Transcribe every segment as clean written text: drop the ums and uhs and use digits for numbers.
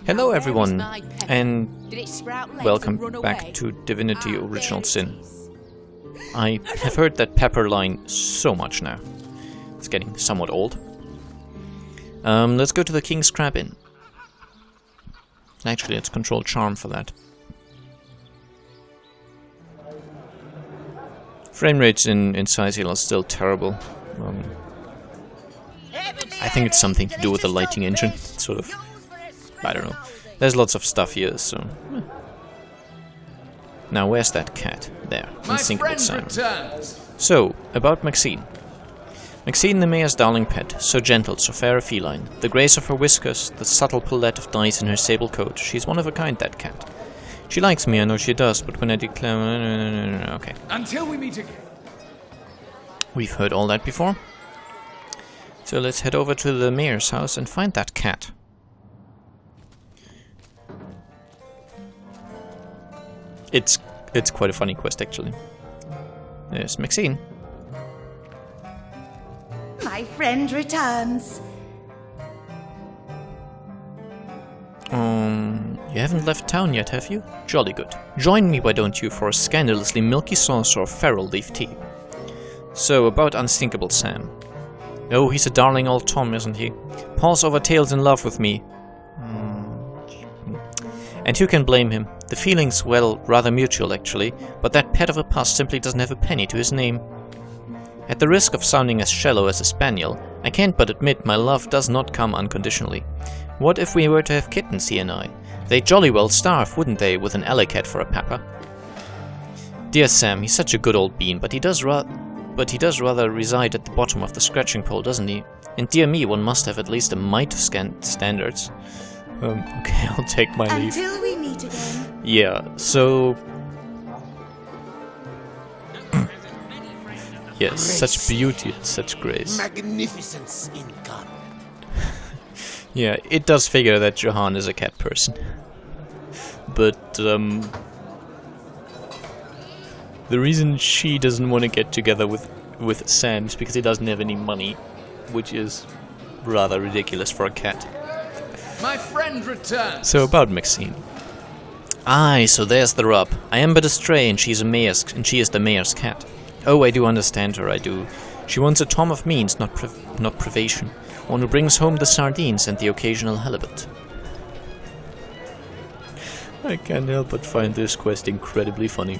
Hello everyone, and welcome back to Divinity Original Sin. I have heard that pepper line so much now. It's getting somewhat old. Let's go to the King's Crab Inn. Actually, let's control charm for that. Frame rates in Sizeal are still terrible. I think it's something to do with the lighting engine, sort of. I don't know. There's lots of stuff here, so... Now, where's that cat? There. Unsinkable Sam. So, about Maxine. Maxine, the mayor's darling pet. So gentle, so fair a feline. The grace of her whiskers, the subtle palette of dyes in her sable coat. She's one of a kind, that cat. She likes me, I know she does, but when I declare... No, okay. Until we meet again. We've heard all that before. So let's head over to the mayor's house and find that cat. It's quite a funny quest, actually. There's Maxine. My friend returns. You haven't left town yet, have you? Jolly good. Join me, why don't you, for a scandalously milky saucer of feral leaf tea. So, about Unsinkable Sam. Oh, he's a darling old Tom, isn't he? Paws over tails in love with me. And who can blame him? The feeling's, well, rather mutual actually, but that pet of a puss simply doesn't have a penny to his name. At the risk of sounding as shallow as a spaniel, I can't but admit my love does not come unconditionally. What if we were to have kittens, he and I? They'd jolly well starve, wouldn't they, with an alley cat for a papa? Dear Sam, he's such a good old bean, but he does rather reside at the bottom of the scratching pole, doesn't he? And dear me, one must have at least a mite of standards. Okay, I'll take my leave. Until we meet again. Yeah, so... yes, grace. Such beauty and such grace. Magnificence incarnate. Yeah, it does figure that Johan is a cat person. But, the reason she doesn't want to get together with Sam is because he doesn't have any money, which is rather ridiculous for a cat. My friend returns. So about Maxine. Aye, so there's the rub. I am but a stray, and she is the mayor's cat. Oh, I do understand her, I do. She wants a Tom of means, not privation. One who brings home the sardines and the occasional halibut. I can't help but find this quest incredibly funny.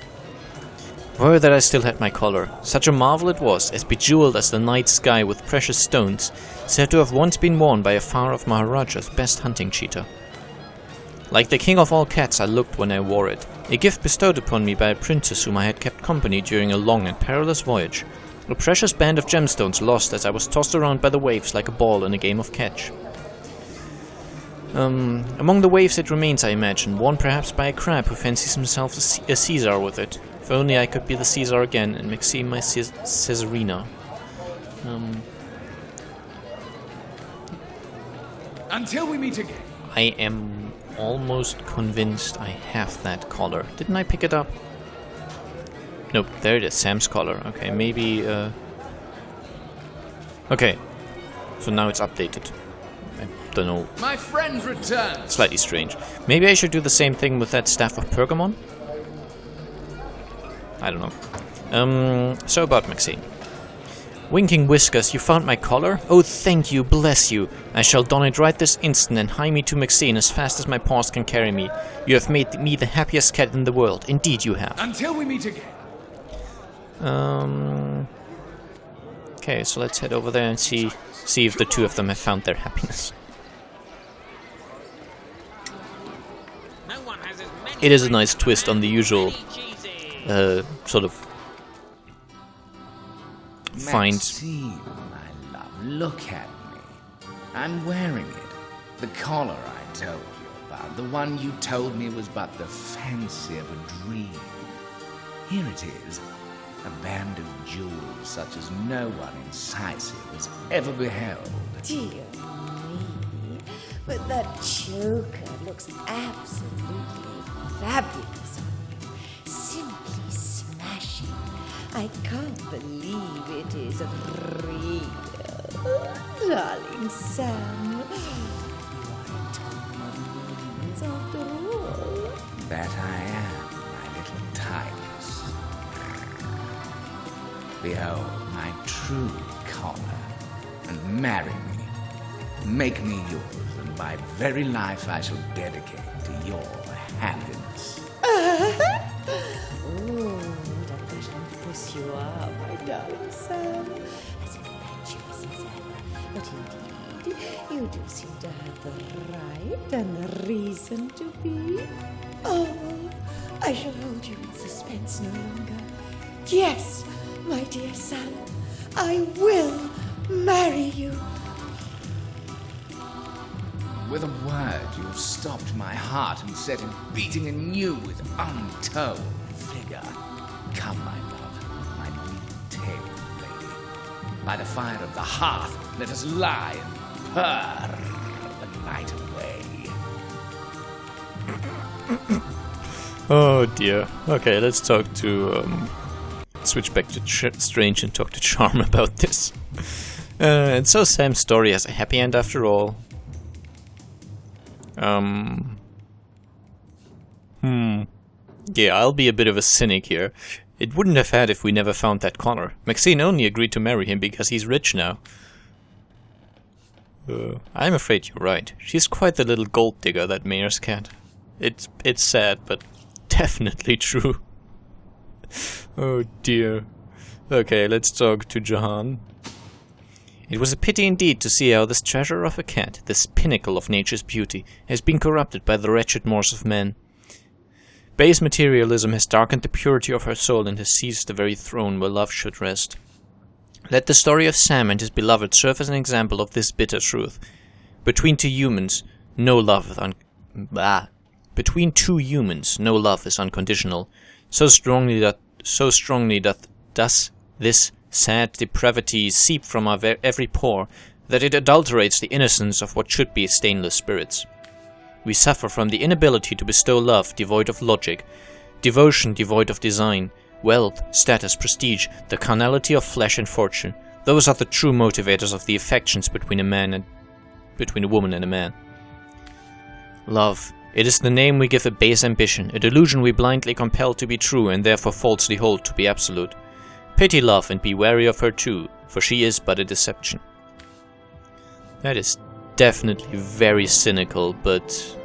Were that I still had my collar. Such a marvel it was, as bejeweled as the night sky with precious stones, said to have once been worn by a Pharaoh of Maharaja's best hunting cheetah. Like the king of all cats I looked when I wore it, a gift bestowed upon me by a princess whom I had kept company during a long and perilous voyage, a precious band of gemstones lost as I was tossed around by the waves like a ball in a game of catch. Among the waves it remains, I imagine, worn perhaps by a crab who fancies himself a Caesar with it. If only I could be the Caesar again and Maxine my Caesarina. Until we meet again. I am almost convinced I have that collar. Didn't I pick it up? Nope, there it is, Sam's collar. Okay, maybe, okay, so now it's updated. I don't know. My friend returns. Slightly strange. Maybe I should do the same thing with that Staff of Pergamon? I don't know. So about Maxine. Winking Whiskers, you found my collar? Oh, thank you, bless you. I shall don it right this instant and hie me to Maxine as fast as my paws can carry me. You have made me the happiest cat in the world. Indeed you have. Until we meet again. Okay, so let's head over there and see if the two of them have found their happiness. It is a nice twist on the usual sort of Maxine, my love, look at me. I'm wearing it. The collar I told you about, the one you told me was but the fancy of a dream. Here it is, a band of jewels such as no one in Sizeal has ever beheld. Dear me, but that choker looks absolutely fabulous on you. Simply smashing. I can't believe it is real. Darling Sam. that I am, my little tigress. Behold my true collar, and marry me. Make me yours, and my very life I shall dedicate to your happiness. Oh, that vision puts you up, my darling Sam. As impetuous as ever. But indeed, you do seem to have the right and the reason to be. Oh, I shall hold you in suspense no longer. Yes, my dear Sam, I will marry you. With a word, you have stopped my heart and set it beating anew with untold vigor. Come, my love, my neat-tailed lady. By the fire of the hearth, let us lie and purr the night away. Oh dear. Okay, let's talk to... switch back to Strange and talk to Charm about this. And so Sam's story has a happy end after all. Yeah, I'll be a bit of a cynic here. It wouldn't have had if we never found that collar. Maxine only agreed to marry him because he's rich now. I'm afraid you're right. She's quite the little gold digger, that mayor's cat. It's sad, but definitely true. Oh dear. Okay, let's talk to Jahan. It was a pity indeed to see how this treasure of a cat, this pinnacle of nature's beauty, has been corrupted by the wretched mores of men. Base materialism has darkened the purity of her soul and has seized the very throne where love should rest. Let the story of Sam and his beloved serve as an example of this bitter truth. Between two humans, no love is unconditional. So strongly doth this sad depravity seep from our every pore, that it adulterates the innocence of what should be stainless spirits. We suffer from the inability to bestow love devoid of logic, devotion devoid of design, wealth, status, prestige, the carnality of flesh and fortune. Those are the true motivators of the affections between a woman and a man. Love. It is the name we give a base ambition, a delusion we blindly compel to be true and therefore falsely hold to be absolute. Pity love and be wary of her too, for she is but a deception. That is definitely very cynical, but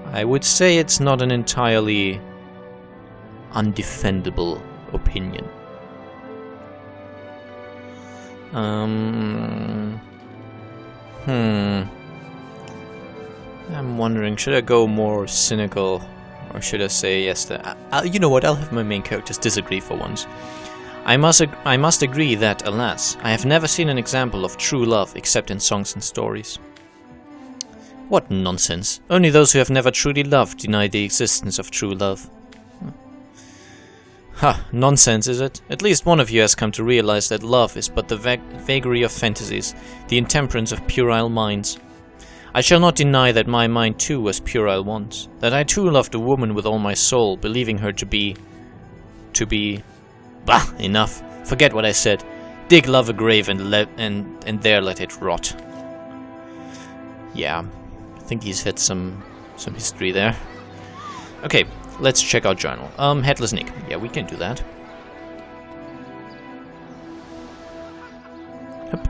I would say it's not an entirely undefendable opinion. I'm wondering, should I go more cynical, or should I say yes? You know what? I'll have my main characters disagree for once. I must agree that, alas, I have never seen an example of true love except in songs and stories. What nonsense! Only those who have never truly loved deny the existence of true love. Ha! Nonsense, is it? At least one of you has come to realize that love is but the vagary of fantasies, the intemperance of puerile minds. I shall not deny that my mind too was puerile once, that I too loved a woman with all my soul, believing her to be... Bah! Enough. Forget what I said. Dig love a grave and there let it rot. Yeah, I think he's had some history there. Okay, let's check our journal. Headless Nick. Yeah, we can do that. Yep.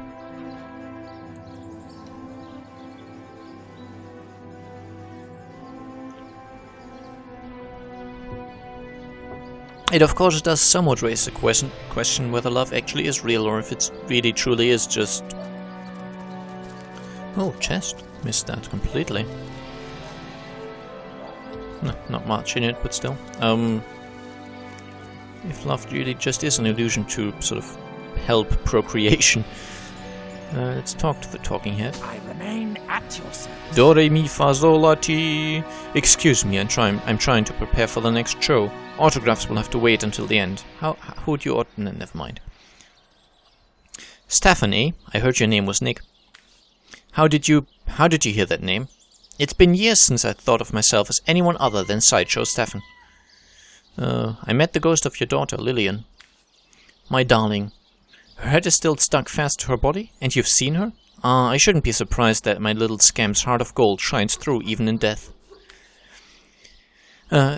It of course does somewhat raise the question whether love actually is real or if it really truly is just... Oh, chest. Missed that completely. No, not much in it, but still. If love really just is an illusion to sort of help procreation. Let's talk to the talking head. I remain at your service. Do re mi fa sol la ti. Excuse me, I'm trying to prepare for the next show. Autographs will have to wait until the end. Who do you no, never mind. Stephanie, I heard your name was Nick. How did you hear that name? It's been years since I thought of myself as anyone other than Sideshow Stefan. I met the ghost of your daughter, Lillian. My darling. Her head is still stuck fast to her body, and you've seen her? I shouldn't be surprised that my little scamp's heart of gold shines through even in death.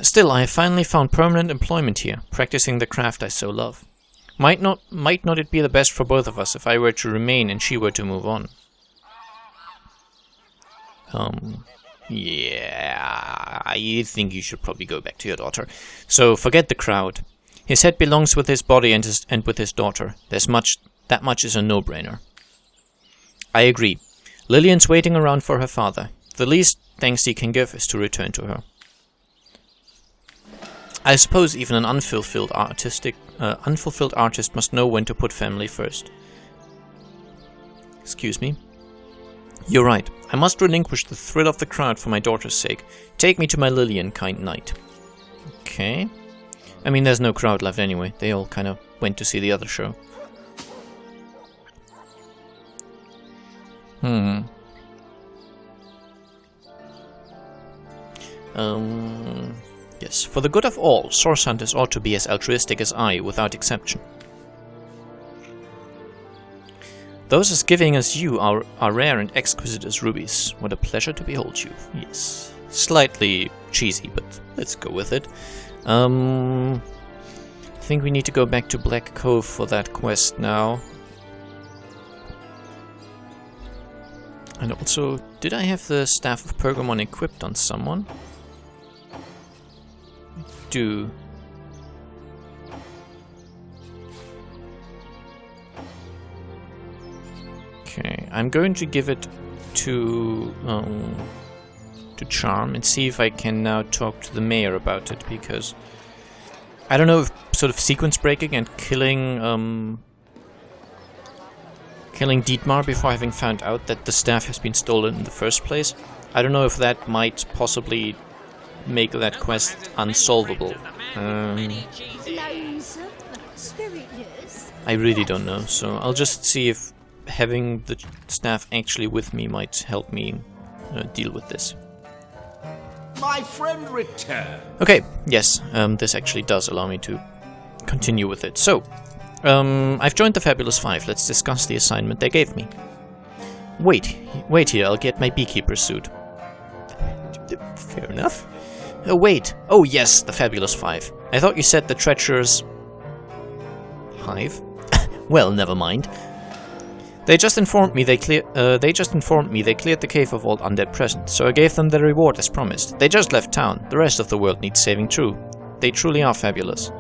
Still, I have finally found permanent employment here, practicing the craft I so love. Might not it be the best for both of us if I were to remain and she were to move on? Yeah, I think you should probably go back to your daughter. So, forget the crowd. His head belongs with his body and with his daughter. That much is a no-brainer. I agree. Lillian's waiting around for her father. The least thanks he can give is to return to her. I suppose even an unfulfilled artist must know when to put family first. Excuse me. You're right. I must relinquish the thrill of the crowd for my daughter's sake. Take me to my Lillian, kind knight. Okay. I mean, there's no crowd left anyway. They all kind of went to see the other show. Yes, for the good of all, source hunters ought to be as altruistic as I, without exception. Those as giving as you are rare and exquisite as rubies. What a pleasure to behold you. Yes. Slightly cheesy, but let's go with it. I think we need to go back to Black Cove for that quest now. And also, did I have the Staff of Pergamon equipped on someone? I do. Okay, I'm going to give it to Charm and see if I can now talk to the mayor about it, because I don't know if sort of sequence breaking and killing Dietmar before having found out that the staff has been stolen in the first place. I don't know if that might possibly make that quest unsolvable. I really don't know, so I'll just see if having the staff actually with me might help me deal with this. My friend returned. Okay, yes, this actually does allow me to continue with it. So, I've joined the Fabulous Five. Let's discuss the assignment they gave me. Wait here, I'll get my beekeeper suit. Fair enough. Wait. Oh yes, the Fabulous Five. I thought you said the treacherous hive? Well, never mind. They just informed me they cleared the cave of all undead present, so I gave them the reward as promised. They just left town. The rest of the world needs saving too. They truly are fabulous.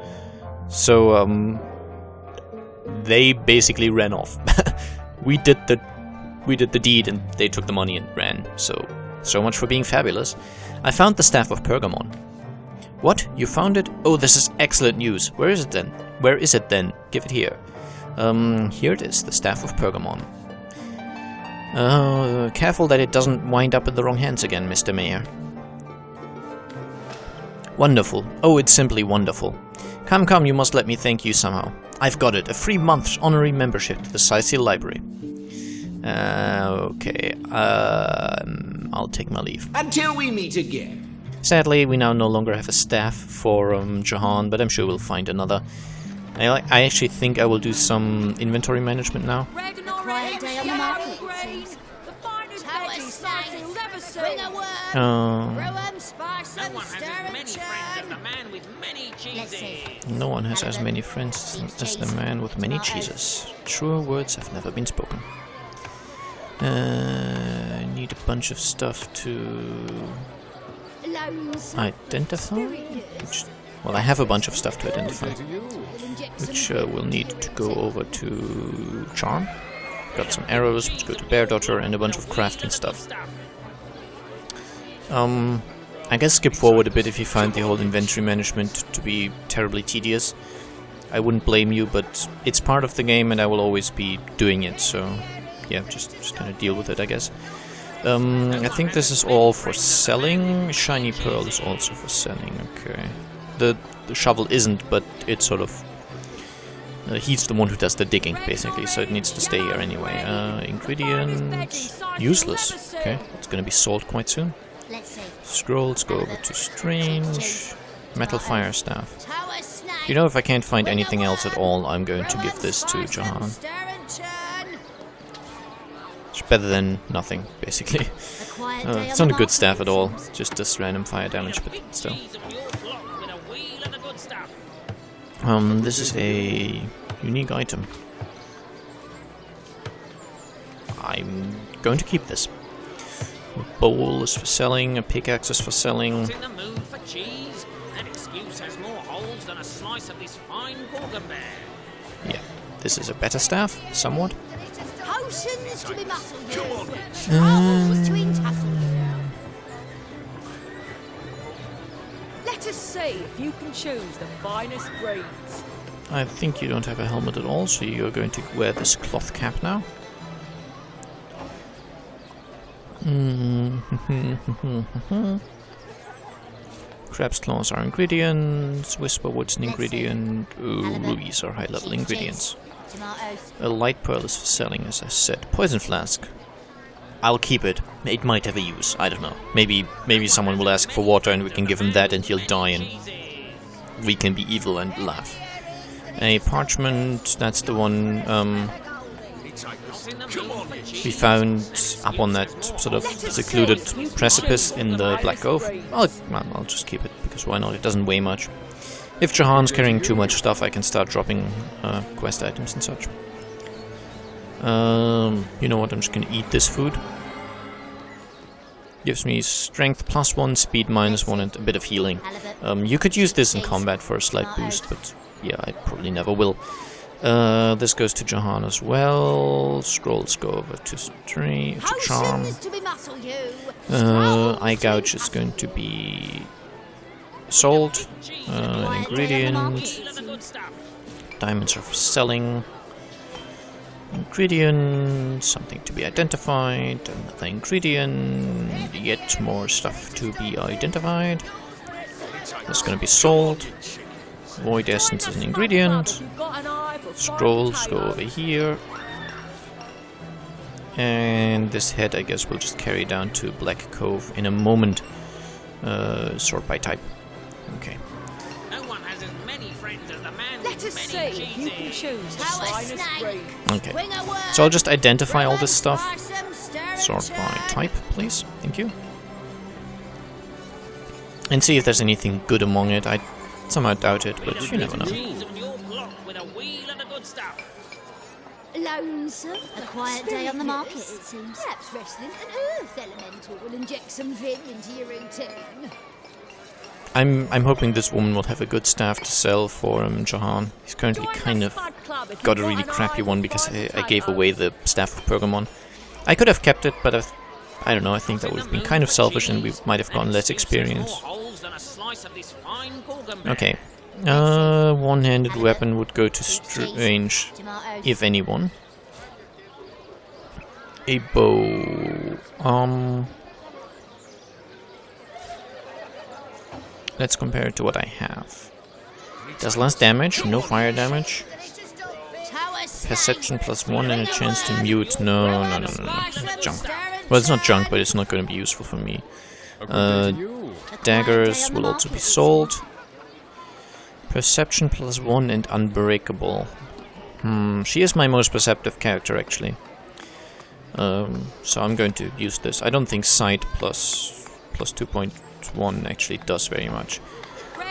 So, they basically ran off. we did the deed and they took the money and ran. So much for being fabulous. I found the Staff of Pergamon. What? You found it? Oh, this is excellent news. Where is it then? Where is it then? Give it here. Here it is, the Staff of Pergamon. Careful that it doesn't wind up in the wrong hands again, Mr. Mayor. Wonderful. Oh, it's simply wonderful. Come, you must let me thank you somehow. I've got it, a free month's honorary membership to the Scythial Library. Okay, I'll take my leave. Until we meet again. Sadly, we now no longer have a staff for Jahan, but I'm sure we'll find another. I actually think I will do some inventory management now. No one has as many friends as the man with many cheeses. Truer words have never been spoken. I need a bunch of stuff to identify. Well, I have a bunch of stuff to identify, which we'll need to go over to Charm. Got some arrows, which go to Bear Daughter, and a bunch of crafting stuff. I guess skip forward a bit if you find the whole inventory management to be terribly tedious. I wouldn't blame you, but it's part of the game and I will always be doing it, so yeah, just kind of deal with it, I guess. I think this is all for selling. Shiny Pearl is also for selling, okay. The shovel isn't, but it sort of... he's the one who does the digging, basically, so it needs to stay here anyway. Ingredient... useless. Okay, it's gonna be sold quite soon. Scrolls go over to Strange. Metal Fire Staff. You know, if I can't find anything else at all, I'm going to give this to Jahan. It's better than nothing, basically. It's not a good staff at all, just does random fire damage, but still. This is a unique item. I'm going to keep this. A bowl is for selling, a pickaxe is for selling. In the mood for cheese? That excuse has more holes than a slice of this fine Gorgonbear. Yeah, this is a better staff, somewhat. Potions to be muscle you. Scrolls to intussle you. Let us see if you can choose the finest breeds. I think you don't have a helmet at all, so you're going to wear this cloth cap now. Crab's claws are ingredients, whisperwood's an ingredient, ooh, rubies are high-level ingredients. Tomatoes. A light pearl is for selling, as I said. Poison flask. I'll keep it. It might have a use. I don't know. Maybe someone will ask for water and we can give him that and he'll die and we can be evil and laugh. A parchment, that's the one we found up on that sort of secluded precipice in the Black Cove. I'll just keep it, because why not? It doesn't weigh much. If Jahan's carrying too much stuff, I can start dropping quest items and such. You know what, I'm just gonna eat this food. Gives me strength +1, speed -1, and a bit of healing. You could use this in combat for a slight boost, but yeah, I probably never will. This goes to Jahan as well. Scrolls go over to Charm. Eye Gouge is going to be sold. An ingredient. Diamonds are for selling. Ingredient, something to be identified, another ingredient, yet more stuff to be identified. That's going to be sold. Void Essence is an ingredient. Scrolls go over here. And this head, I guess, we'll just carry down to Black Cove in a moment. Sort by type. Okay. No one has as many friends as the man Let with us see many if you can cheeses. choose the How a finest snake. breed. Okay. Wing a worm. So I'll just identify all this Grow 'em, stuff. sparse 'em, stir 'em, Sort by churn. type, please. Thank you. And see if there's anything good among it. I somehow doubt it, but you never know. Cheese on your block with a wheel of the good stuff. Lonesome. A quiet day on the market, it seems. Perhaps wrestling an earth elemental will inject some vim into your routine. I'm hoping this woman will have a good staff to sell for Jahan. He's currently kind of got a really crappy one because I gave away the Staff of Pergamon. I could have kept it, but I don't know, I think that would have been kind of selfish and we might have gotten less experience. Okay. One-handed weapon would go to Strange, Tomatoes. if anyone. A bow. Let's compare it to what I have. Does less damage, no fire damage. Tower snake. Perception +1 and a chance to mute. No. It's junk. Well, it's not junk, but it's not going to be useful for me. Daggers will also be sold. Perception +1 and unbreakable. She is my most perceptive character, actually. So I'm going to use this. I don't think sight plus 2.1 actually does very much.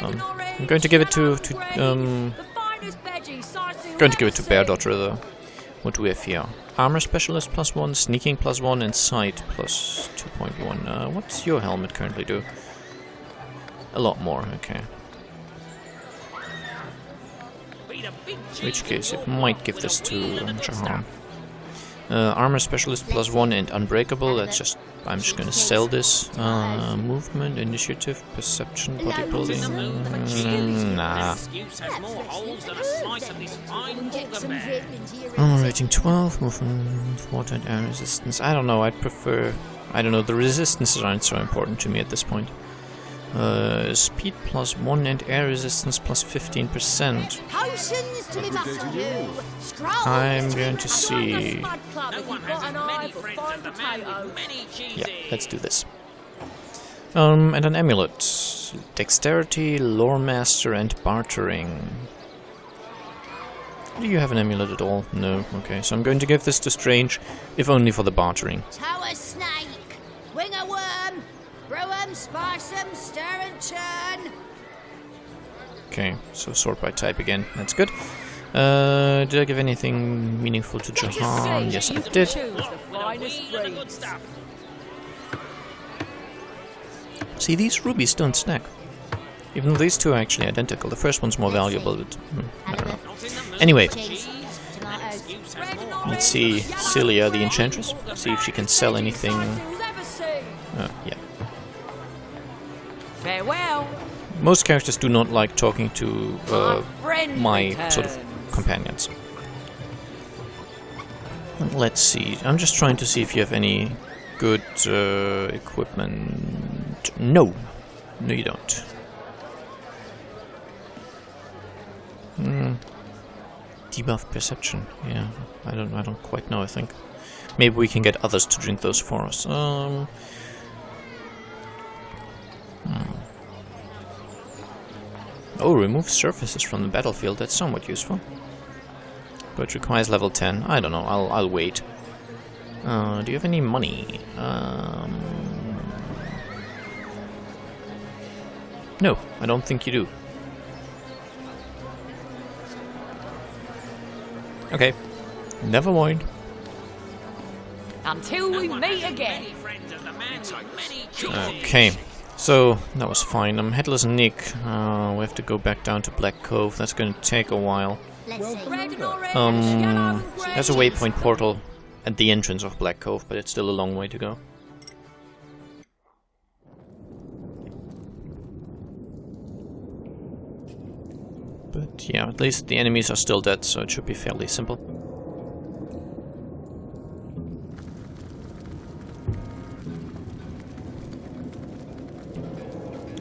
I'm going to give it to Bear Daughter though. What do we have here? Armor Specialist +1, Sneaking +1, and Sight +2.1. What's your helmet currently do? A lot more, okay. In which case it might give this to Jahan. Armor Specialist +1 and Unbreakable. I'm just gonna sell this. Movement, Initiative, Perception, Bodybuilding. Nah. Inject some vim into your Rating 12, movement, water and air resistance. I don't know, I'd prefer... I don't know, the resistances aren't so important to me at this point. Speed +1 and air resistance +15%. potions to be muscle you. Scrolls I'm to be going to muscle see... No one has as many friends as the man with many cheeses. Yeah, let's do this. And an amulet. Dexterity, Lore Master, and Bartering. Do you have an amulet at all? No. Okay, so I'm going to give this to Strange, if only for the bartering. Tower snake. Wing a worm. Brew 'em, sparse 'em, stir and churn. Okay, so sort by type again. That's good. Did I give anything meaningful to Jahan? Yes, I did. See, these rubies don't stack. Even though these two are actually identical. The first one's more valuable, but I don't know. Anyway, let's see Celia, the Enchantress. See if she can sell anything. Yeah. Farewell. Most characters do not like talking to my sort of companions. Let's see. I'm just trying to see if you have any good equipment. No. No, you don't. Debuff perception. Yeah, I don't quite know. I think maybe we can get others to drink those for us. Oh, remove surfaces from the battlefield. That's somewhat useful. But it requires level 10. I don't know. I'll wait. Do you have any money? No, I don't think you do. Okay, never mind. Until we meet again. Okay, so that was fine. I'm Headless Nick. We have to go back down to Black Cove. That's going to take a while. There's a waypoint portal at the entrance of Black Cove, but it's still a long way to go. But yeah, at least the enemies are still dead, so it should be fairly simple.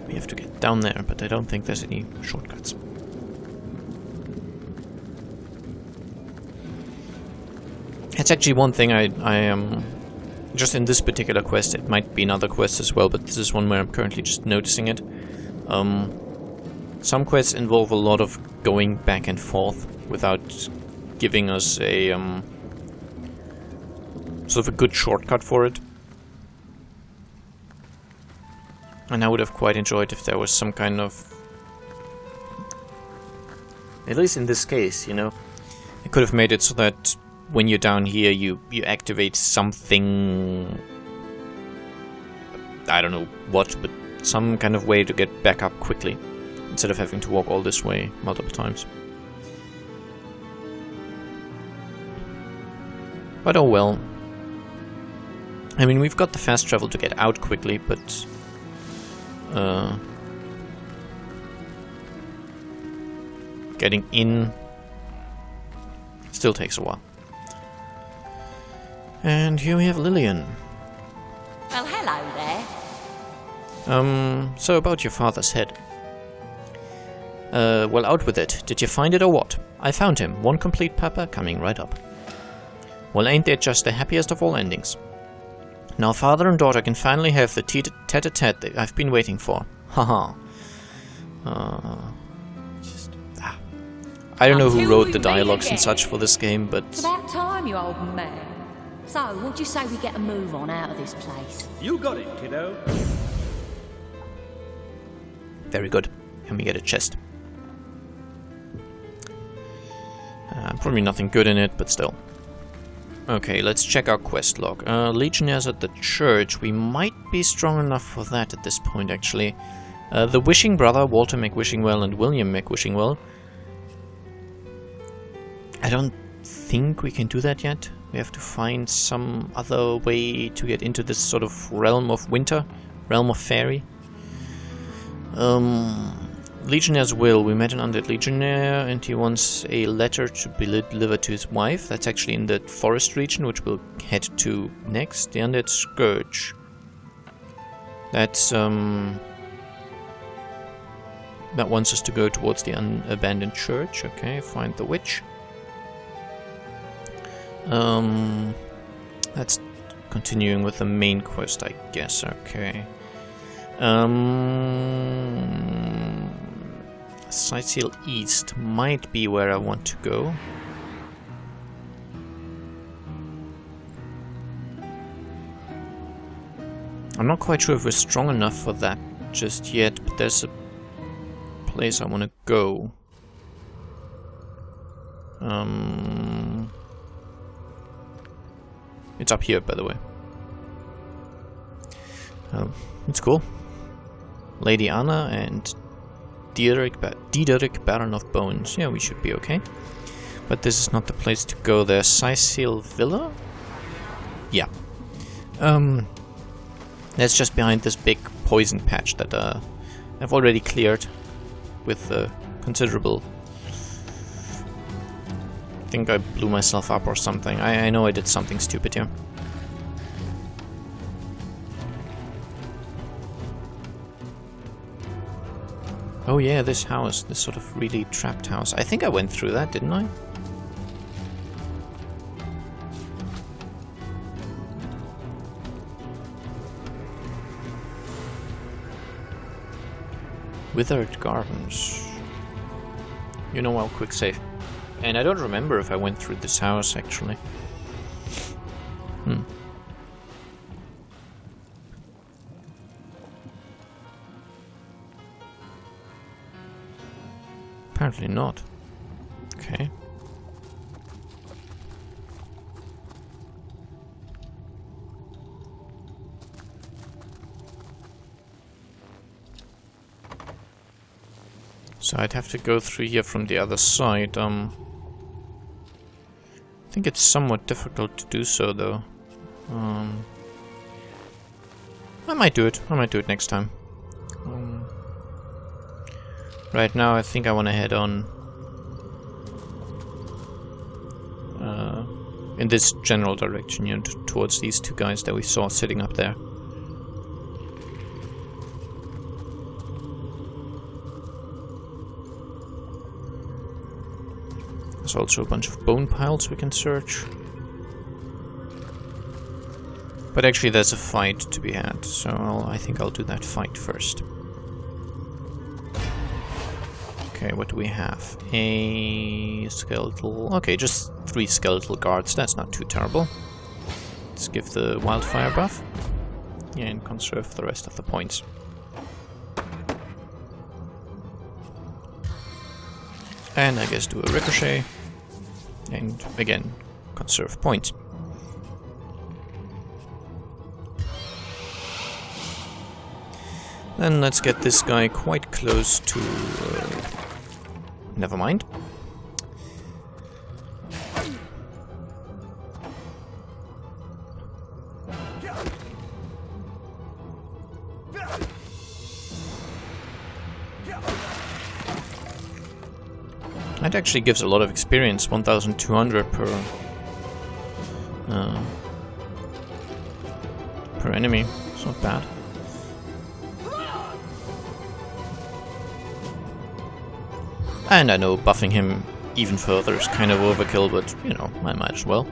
We have to get down there, but I don't think there's any shortcuts. That's actually one thing I am... just in this particular quest, it might be in other quests as well, but this is one where I'm currently just noticing it. Some quests involve a lot of going back and forth without giving us a sort of a good shortcut for it. And I would have quite enjoyed if there was some kind of... at least in this case, you know, I could have made it so that when you're down here you activate something... I don't know what, but some kind of way to get back up quickly, instead of having to walk all this way multiple times. But oh well. I mean, we've got the fast travel to get out quickly, but... getting in still takes a while. And here we have Lillian. Well, hello there. So about your father's head. Well, out with it. Did you find it or what? I found him. One complete papa coming right up. Well, ain't that just the happiest of all endings? Now father and daughter can finally have the tete-a-tete that I've been waiting for. Haha. I don't know who wrote the dialogues and such for this game, but... It's about time, you old man. So, what'd you say we get a move on out of this place? You got it, kiddo. Very good. And we get a chest. Probably nothing good in it, but still. Okay, let's check our quest log. Legionnaires at the church. We might be strong enough for that at this point, actually. The Wishing Brother, Walter McWishingwell and William McWishingwell. I don't think we can do that yet. We have to find some other way to get into this sort of realm of winter, realm of fairy. Legionnaire's will. We met an undead legionnaire and he wants a letter to be delivered to his wife. That's actually in the forest region, which we'll head to next. The undead scourge. That's that wants us to go towards the abandoned church. Okay, find the witch. That's continuing with the main quest, I guess. Okay. Sightseal East might be where I want to go. I'm not quite sure if we're strong enough for that just yet, but there's a place I want to go. It's up here, by the way. It's cool. Lady Anna and Diederik, Baron of Bones. Yeah, we should be okay. But this is not the place to go. There's Sicil Villa? Yeah. That's just behind this big poison patch that I've already cleared with considerable... I think I blew myself up or something. I know I did something stupid here. Oh yeah, this house, this sort of really trapped house. I think I went through that, didn't I? Withered Gardens. You know, I'll quick save. And I don't remember if I went through this house, actually. Apparently not. Okay. So I'd have to go through here from the other side. I think it's somewhat difficult to do so, though. I might do it. I might do it next time. Right now, I think I want to head on in this general direction, you know, towards these two guys that we saw sitting up there. There's also a bunch of bone piles we can search. But actually there's a fight to be had, so I think I'll do that fight first. Okay, what do we have? A skeletal... Okay, just 3 skeletal guards, that's not too terrible. Let's give the wildfire buff. And conserve the rest of the points. And I guess do a ricochet. And again, conserve points. Then let's get this guy quite close to... never mind. That actually gives a lot of experience, 1,200 per enemy. It's not bad. And I know buffing him even further is kind of overkill, but, you know, I might as well.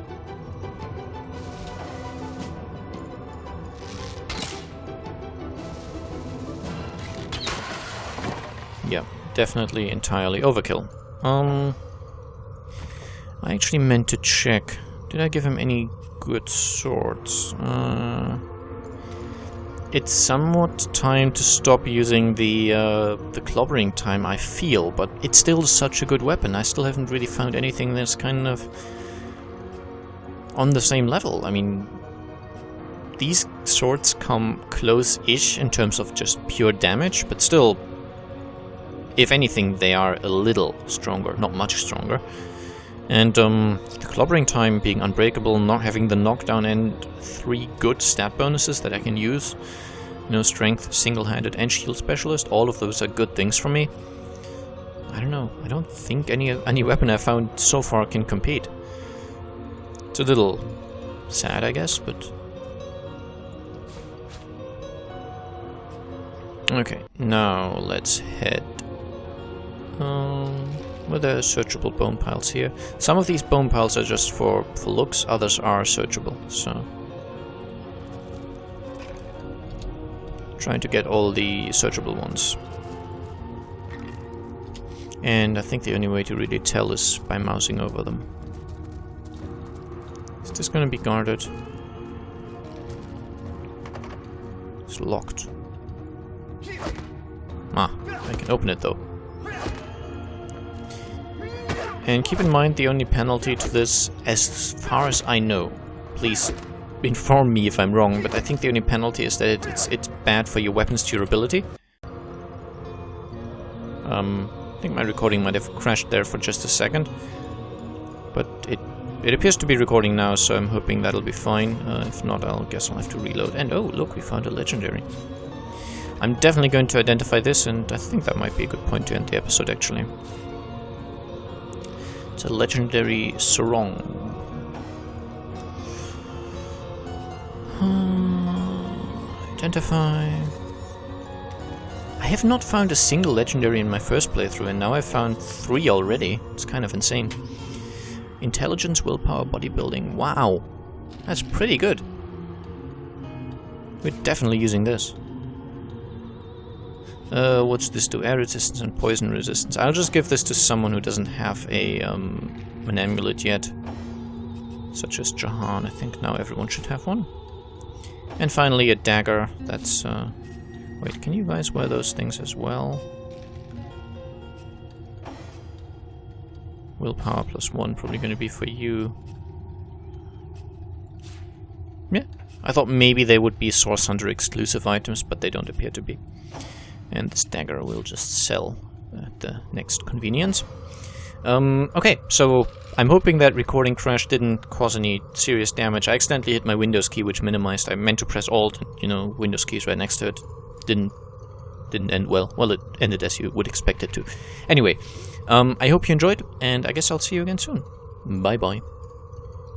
Yeah, definitely entirely overkill. I actually meant to check. Did I give him any good swords? It's somewhat time to stop using the clobbering time, I feel, but it's still such a good weapon. I still haven't really found anything that's kind of on the same level. I mean, these swords come close-ish in terms of just pure damage, but still, if anything, they are a little stronger, not much stronger. And the clobbering time being unbreakable, not having the knockdown, and 3 good stat bonuses that I can use. You know, strength, single-handed, and shield specialist. All of those are good things for me. I don't know. I don't think any weapon I've found so far can compete. It's a little sad, I guess, but... Okay, now let's head... Well, there are searchable bone piles here. Some of these bone piles are just for looks, others are searchable, so... Trying to get all the searchable ones. And I think the only way to really tell is by mousing over them. Is this gonna be guarded? It's locked. Ah, I can open it though. And keep in mind the only penalty to this, as far as I know, please inform me if I'm wrong, but I think the only penalty is that it's bad for your weapon's durability. I think my recording might have crashed there for just a second, but it appears to be recording now, so I'm hoping that'll be fine. If not, guess I'll have to reload. And oh, look, we found a legendary. I'm definitely going to identify this, and I think that might be a good point to end the episode, actually. It's a legendary sarong. Identify. I have not found a single legendary in my first playthrough, and now I've found 3 already. It's kind of insane. Intelligence, willpower, bodybuilding. Wow, that's pretty good. We're definitely using this. What's this do? Air resistance and poison resistance. I'll just give this to someone who doesn't have an amulet yet. Such as Jahan. I think now everyone should have one. And finally a dagger. That's, wait, can you guys wear those things as well? Willpower +1, probably going to be for you. Yeah, I thought maybe they would be Source Hunter exclusive items, but they don't appear to be. And this dagger we'll just sell at the next convenience. Okay, so I'm hoping that recording crash didn't cause any serious damage. I accidentally hit my Windows key, which minimized. I meant to press Alt, you know, Windows keys right next to it. Didn't end well. Well, it ended as you would expect it to. Anyway, I hope you enjoyed, and I guess I'll see you again soon. Bye-bye.